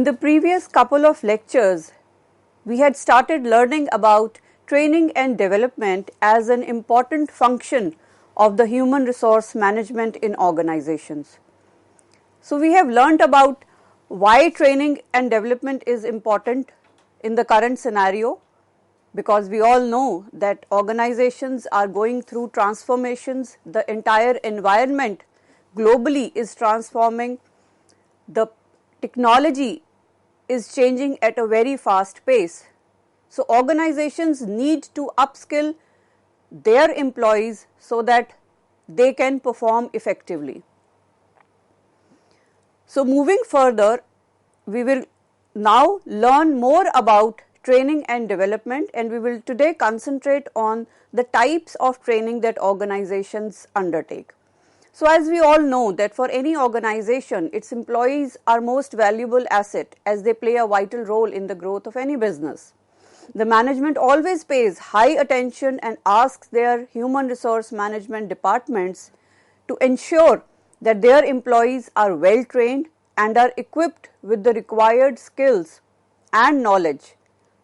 In the previous couple of lectures, we had started learning about training and development as an important function of the human resource management in organizations. So we have learnt about why training and development is important in the current scenario, because we all know that organizations are going through transformations, the entire environment globally is transforming, the technology is changing at a very fast pace. So organizations need to upskill their employees so that they can perform effectively. So moving further, we will now learn more about training and development, and we will today concentrate on the types of training that organizations undertake. So as we all know that for any organization, its employees are most valuable asset as they play a vital role in the growth of any business. The management always pays high attention and asks their human resource management departments to ensure that their employees are well trained and are equipped with the required skills and knowledge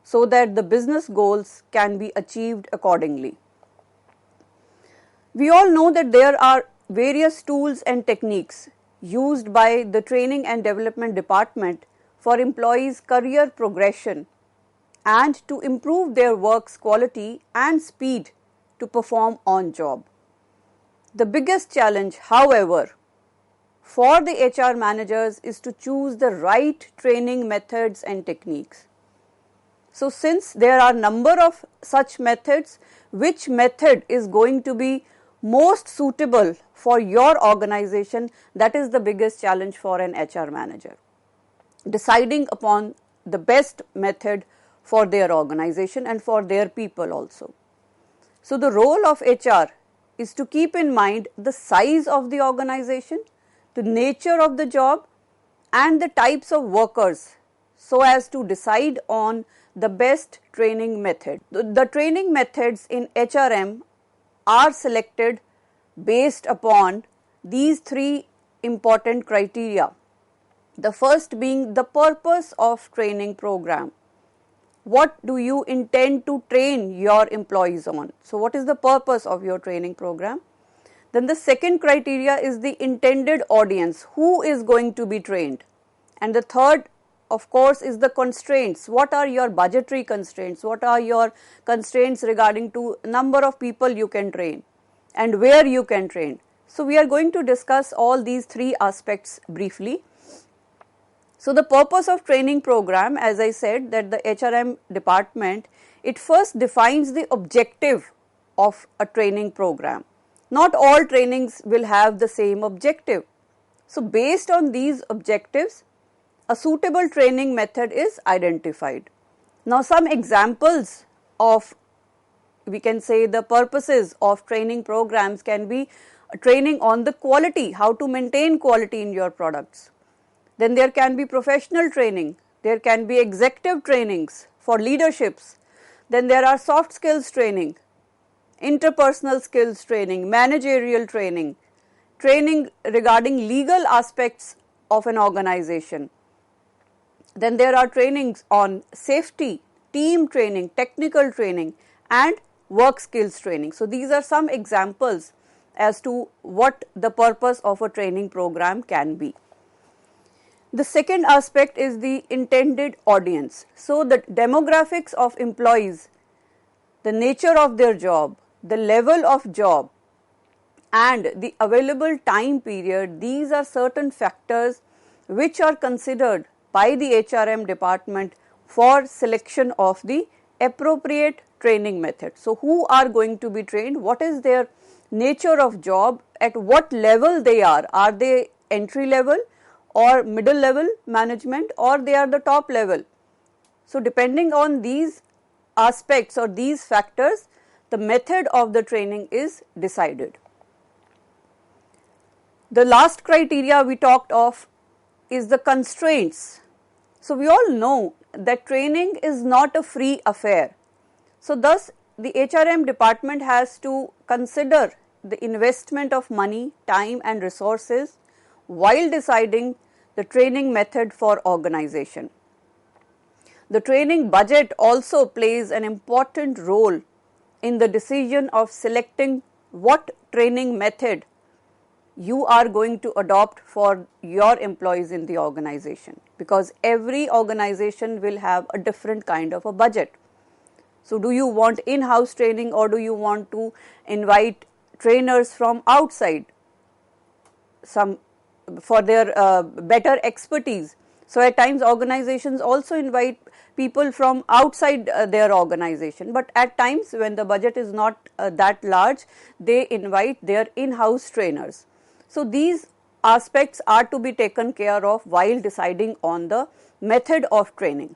so that the business goals can be achieved accordingly. We all know that there are various tools and techniques used by the training and development department for employees' career progression and to improve their work's quality and speed to perform on job. The biggest challenge, however, for the HR managers is to choose the right training methods and techniques. So since there are number of such methods, which method is going to be most suitable for your organization, that is the biggest challenge for an HR manager. Deciding upon the best method for their organization and for their people also. So the role of HR is to keep in mind the size of the organization, the nature of the job and the types of workers so as to decide on the best training method. The training methods in HRM are selected based upon these three important criteria. The first being the purpose of training program. What do you intend to train your employees on? So what is the purpose of your training program? Then the second criteria is the intended audience. Who is going to be trained? And the third, of course, is the constraints. What are your budgetary constraints? What are your constraints regarding to number of people you can train and where you can train? So we are going to discuss all these three aspects briefly. So the purpose of training program, as I said, that the HRM department, it first defines the objective of a training program. Not all trainings will have the same objective. So based on these objectives, a suitable training method is identified. Now some examples of, we can say, the purposes of training programs can be training on the quality, how to maintain quality in your products. Then there can be professional training, there can be executive trainings for leaderships, then there are soft skills training, interpersonal skills training, managerial training, training regarding legal aspects of an organization. Then there are trainings on safety, team training, technical training and work skills training. So these are some examples as to what the purpose of a training program can be. The second aspect is the intended audience. So the demographics of employees, the nature of their job, the level of job and the available time period, these are certain factors which are considered by the HRM department for selection of the appropriate training method. So who are going to be trained, what is their nature of job, at what level they are they entry level or middle level management or they are the top level. So depending on these aspects or these factors, the method of the training is decided. The last criteria we talked of is the constraints. So we all know that training is not a free affair. So thus the HRM department has to consider the investment of money, time and resources while deciding the training method for organization. The training budget also plays an important role in the decision of selecting what training method you are going to adopt for your employees in the organization, because every organization will have a different kind of a budget. So, do you want in-house training, or do you want to invite trainers from outside for their better expertise? So, at times organizations also invite people from outside their organization, but at times when the budget is not that large, they invite their in-house trainers. So, these aspects are to be taken care of while deciding on the method of training.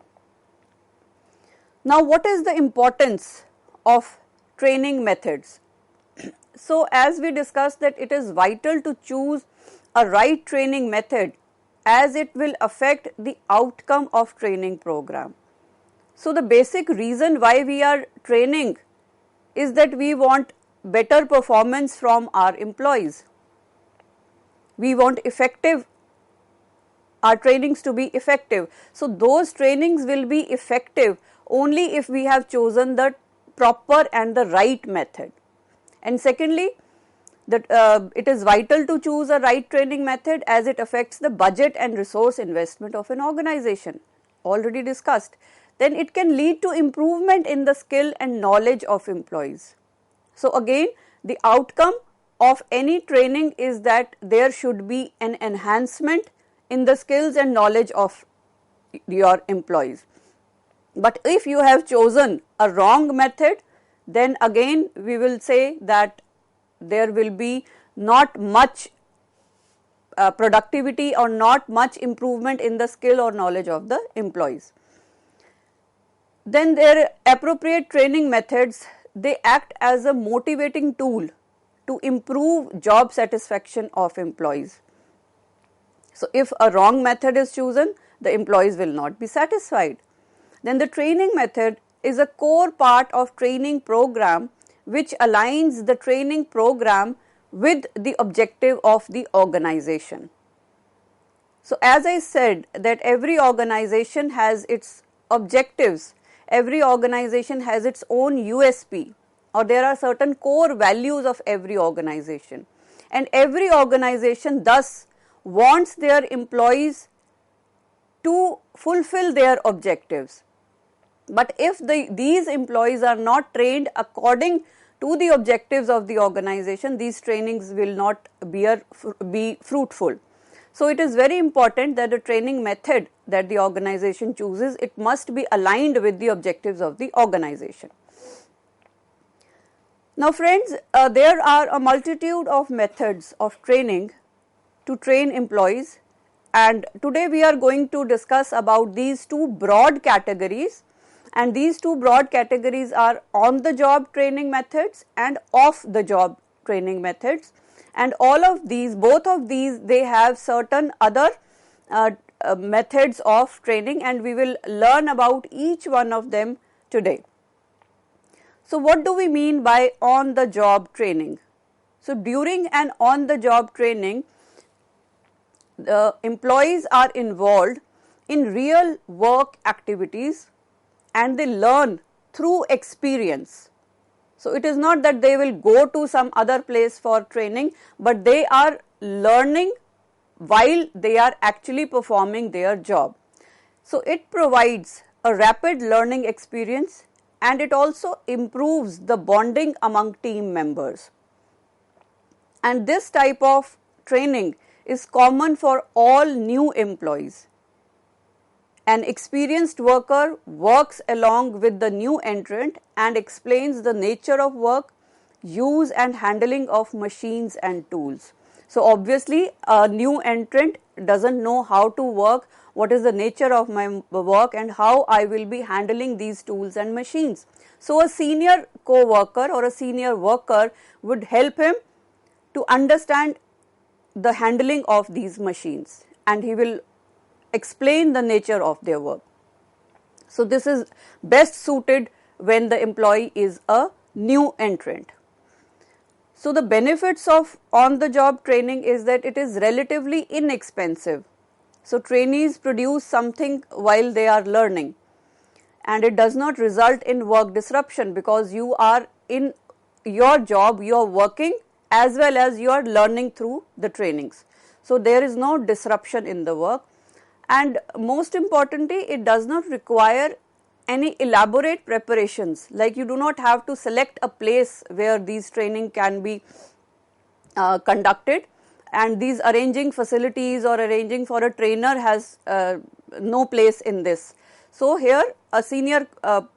Now, what is the importance of training methods? So, as we discussed that it is vital to choose a right training method, as it will affect the outcome of training program. So, the basic reason why we are training is that we want better performance from our employees. We want our trainings to be effective. So, those trainings will be effective only if we have chosen the proper and the right method. And secondly, that it is vital to choose a right training method, as it affects the budget and resource investment of an organization, already discussed. Then it can lead to improvement in the skill and knowledge of employees. So, again, the outcome of any training is that there should be an enhancement in the skills and knowledge of your employees. But if you have chosen a wrong method, then again we will say that there will be not much productivity or not much improvement in the skill or knowledge of the employees. Then their appropriate training methods, they act as a motivating tool to improve job satisfaction of employees. So, if a wrong method is chosen, the employees will not be satisfied. Then the training method is a core part of training program which aligns the training program with the objective of the organization. So, as I said that every organization has its objectives, every organization has its own USP, or there are certain core values of every organization, and every organization thus wants their employees to fulfill their objectives. But if these employees are not trained according to the objectives of the organization, these trainings will not be fruitful. So, it is very important that the training method that the organization chooses, it must be aligned with the objectives of the organization. Now, friends, there are a multitude of methods of training to train employees, and today we are going to discuss about these two broad categories, and these two broad categories are on the job training methods and off the job training methods, and all of these, both of these, they have certain other methods of training, and we will learn about each one of them today. So, what do we mean by on the job training? So, during an on the job training, the employees are involved in real work activities and they learn through experience. So, it is not that they will go to some other place for training, but they are learning while they are actually performing their job. So, it provides a rapid learning experience and it also improves the bonding among team members. And this type of training is common for all new employees. An experienced worker works along with the new entrant and explains the nature of work, use and handling of machines and tools. So, obviously, a new entrant doesn't know how to work, what is the nature of my work and how I will be handling these tools and machines. So, a senior co-worker or a senior worker would help him to understand the handling of these machines, and he will explain the nature of their work. So, this is best suited when the employee is a new entrant. So, the benefits of on the job training is that it is relatively inexpensive So trainees produce something while they are learning, and it does not result in work disruption because you are in your job, you are working as well as you are learning through the trainings. So there is no disruption in the work, and most importantly, it does not require any elaborate preparations, like you do not have to select a place where these training can be conducted, and these arranging facilities or arranging for a trainer has no place in this. So here a senior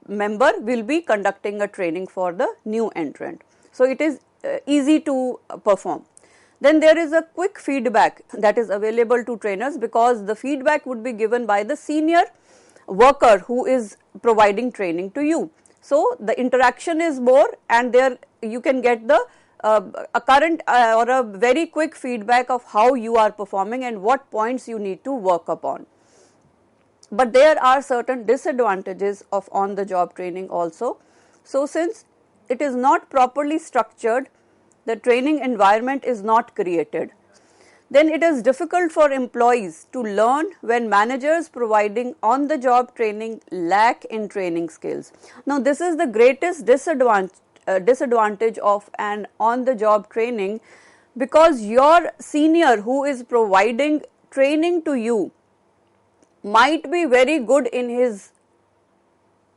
member will be conducting a training for the new entrant. So it is easy to perform. Then there is a quick feedback that is available to trainers, because the feedback would be given by the senior worker who is providing training to you. So the interaction is more, and there you can get the a current or a very quick feedback of how you are performing and what points you need to work upon. But there are certain disadvantages of on the job training also. So since it is not properly structured, the training environment is not created, then it is difficult for employees to learn when managers providing on the job training lack in training skills. Now this is the greatest disadvantage of an on the job training, because your senior who is providing training to you might be very good in his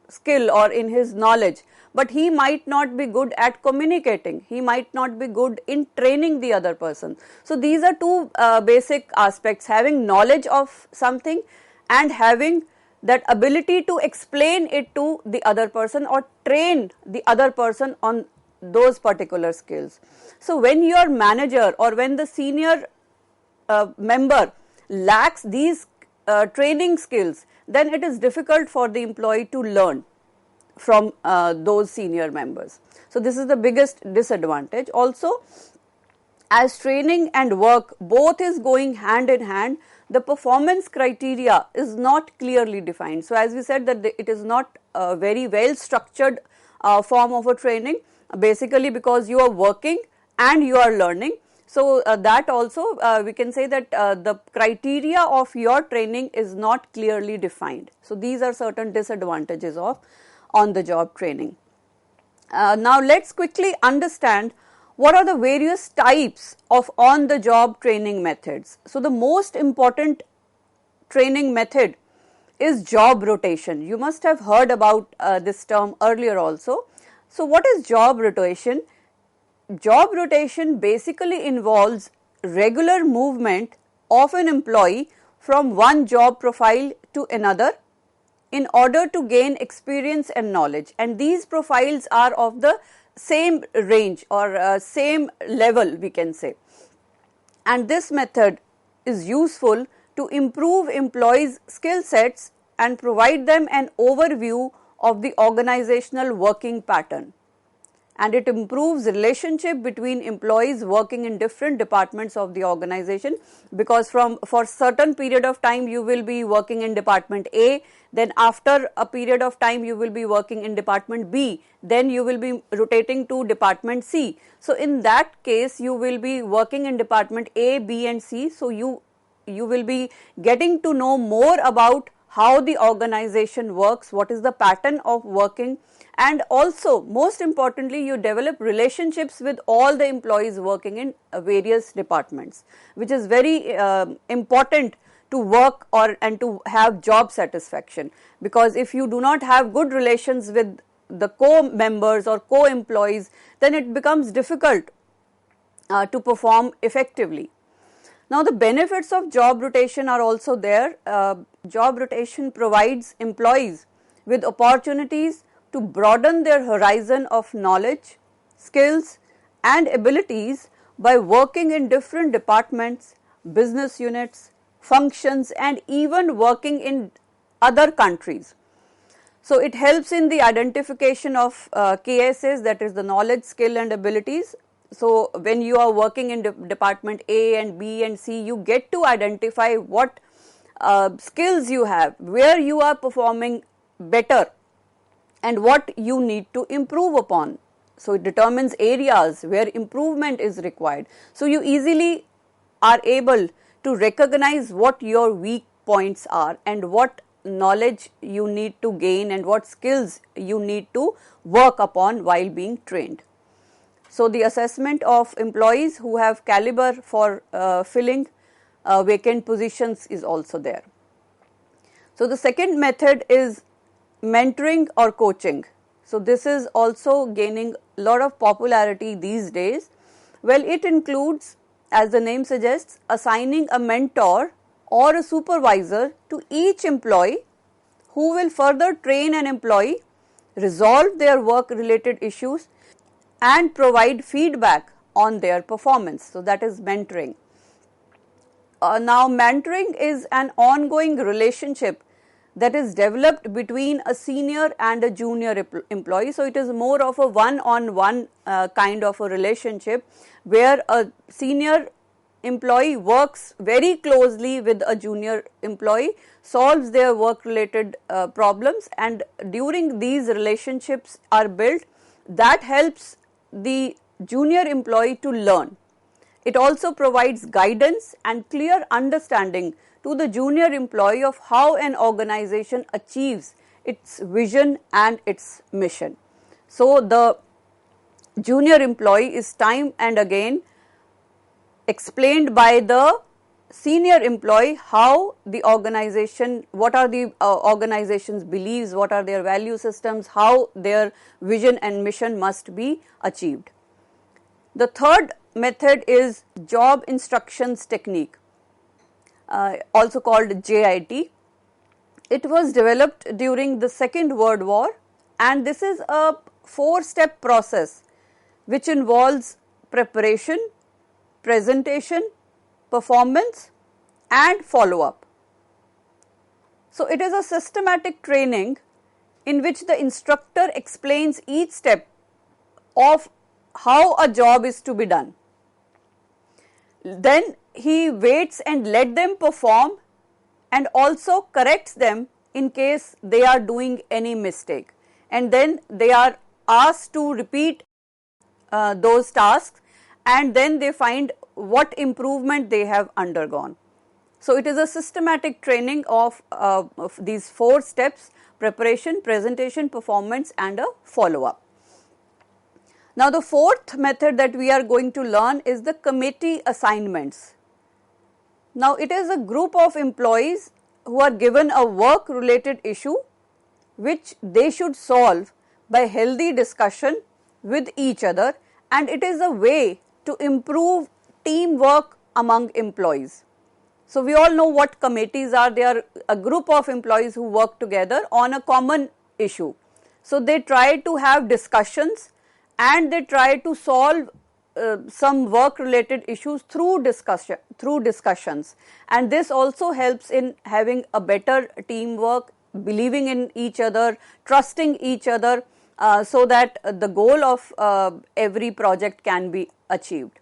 skill or in his knowledge, but he might not be good at communicating, he might not be good in training the other person. So these are two basic aspects: having knowledge of something and having that ability to explain it to the other person or train the other person on those particular skills. So when your manager or when the senior member lacks these training skills, then it is difficult for the employee to learn from those senior members. So this is the biggest disadvantage. Also, as training and work both is going hand in hand, the performance criteria is not clearly defined. So as we said that it is not a very well structured form of a training, basically because you are working and you are learning. So that also we can say that the criteria of your training is not clearly defined. So these are certain disadvantages of on the job training. Now let's quickly understand what are the various types of on the job training methods. So the most important training method is job rotation. You must have heard about this term earlier also. So what is job rotation? Job rotation basically involves regular movement of an employee from one job profile to another in order to gain experience and knowledge, and these profiles are of the same range or same level, we can say. And this method is useful to improve employees' skill sets and provide them an overview of the organizational working pattern. And it improves relationship between employees working in different departments of the organization, because for certain period of time you will be working in department A, then after a period of time you will be working in department B, then you will be rotating to department C. So in that case you will be working in department A, B and C. So you will be getting to know more about how the organization works, what is the pattern of working, and also most importantly you develop relationships with all the employees working in various departments, which is very important to work and to have job satisfaction, because if you do not have good relations with the co-members or co-employees, then it becomes difficult to perform effectively. Now the benefits of job rotation are also there. Job rotation provides employees with opportunities to broaden their horizon of knowledge, skills and abilities by working in different departments, business units, functions and even working in other countries. So it helps in the identification of KSAs, that is the knowledge, skill and abilities. So when you are working in department A and B and C, you get to identify what skills you have, where you are performing better and what you need to improve upon. So it determines areas where improvement is required. So you easily are able to recognize what your weak points are and what knowledge you need to gain and what skills you need to work upon while being trained. So, the assessment of employees who have caliber for filling vacant positions is also there. So, the second method is mentoring or coaching. So, this is also gaining a lot of popularity these days. Well, it includes, as the name suggests, assigning a mentor or a supervisor to each employee who will further train an employee, resolve their work related issues and provide feedback on their performance. So, that is mentoring. Now, mentoring is an ongoing relationship that is developed between a senior and a junior employee. So, it is more of a one-on-one kind of a relationship where a senior employee works very closely with a junior employee, solves their work related problems, and during these relationships are built, that helps the junior employee to learn. It also provides guidance and clear understanding to the junior employee of how an organization achieves its vision and its mission. So, the junior employee is time and again explained by the senior employee how the organization, what are the organization's beliefs, what are their value systems, how their vision and mission must be achieved. The third method is job instructions technique, also called JIT. It was developed during the Second World War, and this is a 4-step process which involves preparation, presentation, performance and follow-up. So, it is a systematic training in which the instructor explains each step of how a job is to be done. Then he waits and let them perform and also corrects them in case they are doing any mistake, and then they are asked to repeat those tasks, and then they find what improvement they have undergone. So, it is a systematic training of these 4 steps: preparation, presentation, performance and a follow-up. Now, the fourth method that we are going to learn is the committee assignments. Now, it is a group of employees who are given a work related issue which they should solve by healthy discussion with each other, and it is a way to improve teamwork among employees. So, we all know what committees are. They are a group of employees who work together on a common issue. So, they try to have discussions and they try to solve some work related issues through discussions, and this also helps in having a better teamwork, believing in each other, trusting each other, so that the goal of every project can be achieved.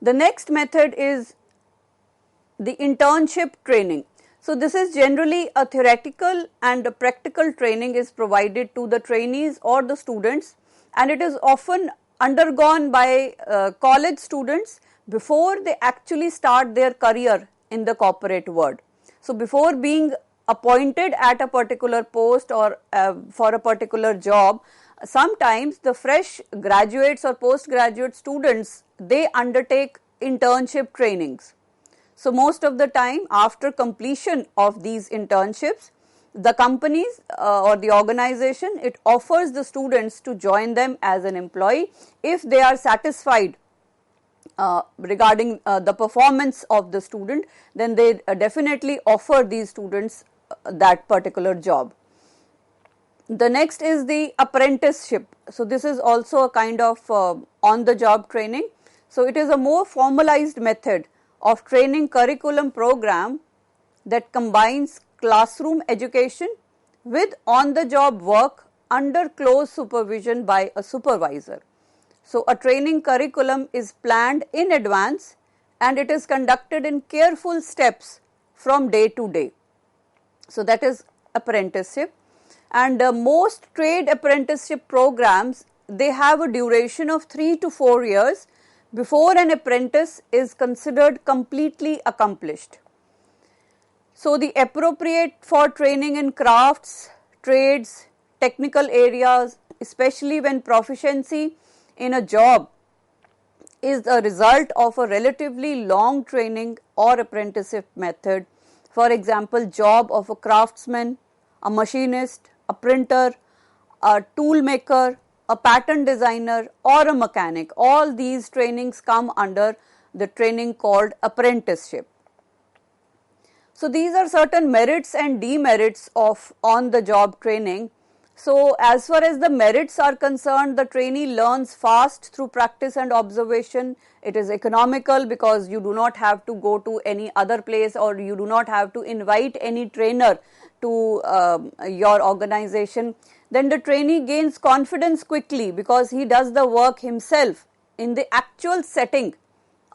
The next method is the internship training. So, this is generally a theoretical and a practical training is provided to the trainees or the students, and it is often undergone by college students before they actually start their career in the corporate world. So, before being appointed at a particular post or for a particular job, sometimes the fresh graduates or postgraduate students, they undertake internship trainings. So, most of the time after completion of these internships, the companies or the organization, it offers the students to join them as an employee if they are satisfied regarding the performance of the student, then they definitely offer these students that particular job. The next is the apprenticeship. So, this is also a kind of on the job training. So, it is a more formalized method of training curriculum program that combines classroom education with on the job work under close supervision by a supervisor. So, a training curriculum is planned in advance and it is conducted in careful steps from day to day. So, that is apprenticeship, and most trade apprenticeship programs, they have a duration of 3 to 4 years before an apprentice is considered completely accomplished. So, the appropriate for training in crafts, trades, technical areas, especially when proficiency in a job is a result of a relatively long training or apprenticeship method. For example, job of a craftsman, a machinist, a printer, a tool maker, a pattern designer or a mechanic. All these trainings come under the training called apprenticeship. So, these are certain merits and demerits of on-the-job training. So, as far as the merits are concerned, the trainee learns fast through practice and observation. It is economical because you do not have to go to any other place, or you do not have to invite any trainer to your organization. Then the trainee gains confidence quickly because he does the work himself in the actual setting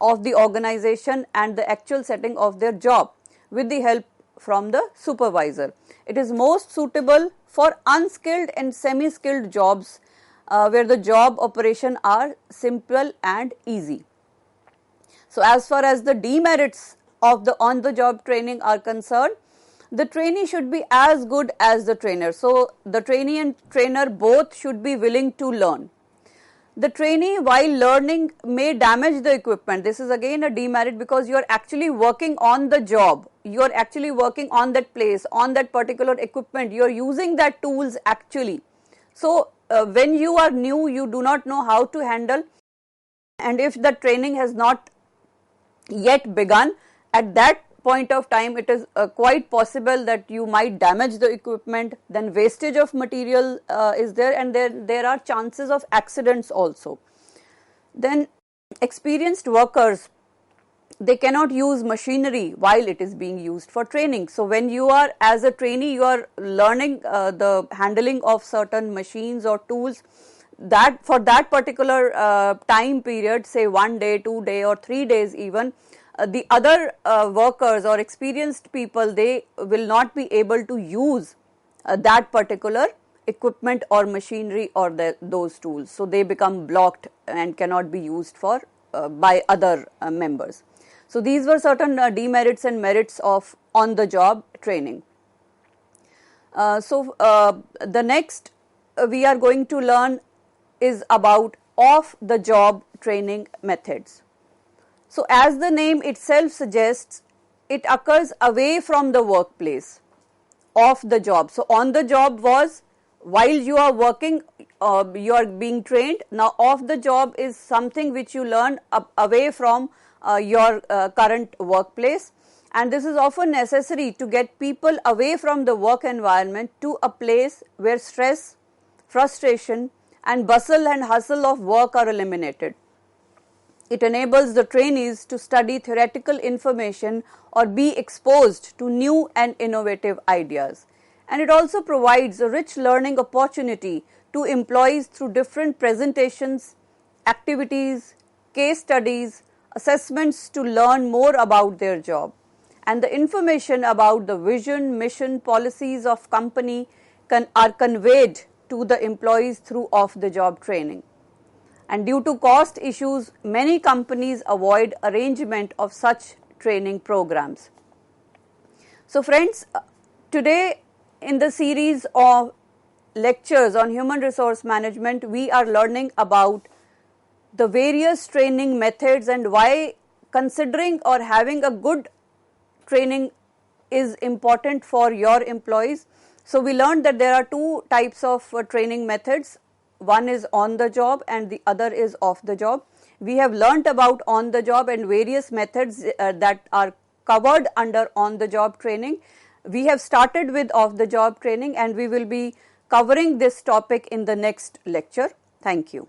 of the organization and the actual setting of their job, with the help from the supervisor. It is most suitable for unskilled and semi-skilled jobs where the job operation are simple and easy. So, as far as the demerits of the on-the-job training are concerned, the trainee should be as good as the trainer. So, the trainee and trainer both should be willing to learn. The trainee, while learning, may damage the equipment. This is again a demerit because you are actually working on the job. You are actually working on that place, on that particular equipment. You are using that tools actually. So, when you are new, you do not know how to handle, and if the training has not yet begun, at that point of time it is quite possible that you might damage the equipment. Then wastage of material is there, and there are chances of accidents also. Then experienced workers, they cannot use machinery while it is being used for training. So, when you are as a trainee, you are learning the handling of certain machines or tools, that for that particular time period, say 1 day, 2 day or 3 days even, the other workers or experienced people, they will not be able to use that particular equipment or machinery or those tools. So, they become blocked and cannot be used for by other members. So, these were certain demerits and merits of on-the-job training. The next we are going to learn is about off-the-job training methods. So, as the name itself suggests, it occurs away from the workplace, off the job. So, on the job was while you are working, you are being trained. Now, off the job is something which you learn away from your current workplace, and this is often necessary to get people away from the work environment to a place where stress, frustration and bustle and hustle of work are eliminated. It enables the trainees to study theoretical information or be exposed to new and innovative ideas. And it also provides a rich learning opportunity to employees through different presentations, activities, case studies, assessments to learn more about their job. And the information about the vision, mission, policies of company are conveyed to the employees through off-the-job training. And due to cost issues, many companies avoid arrangement of such training programs. So, friends, today in the series of lectures on human resource management, we are learning about the various training methods and why considering or having a good training is important for your employees. So, we learned that there are two types of training methods. One is on the job and the other is off the job. We have learnt about on the job and various methods that are covered under on the job training. We have started with off the job training, and we will be covering this topic in the next lecture. Thank you.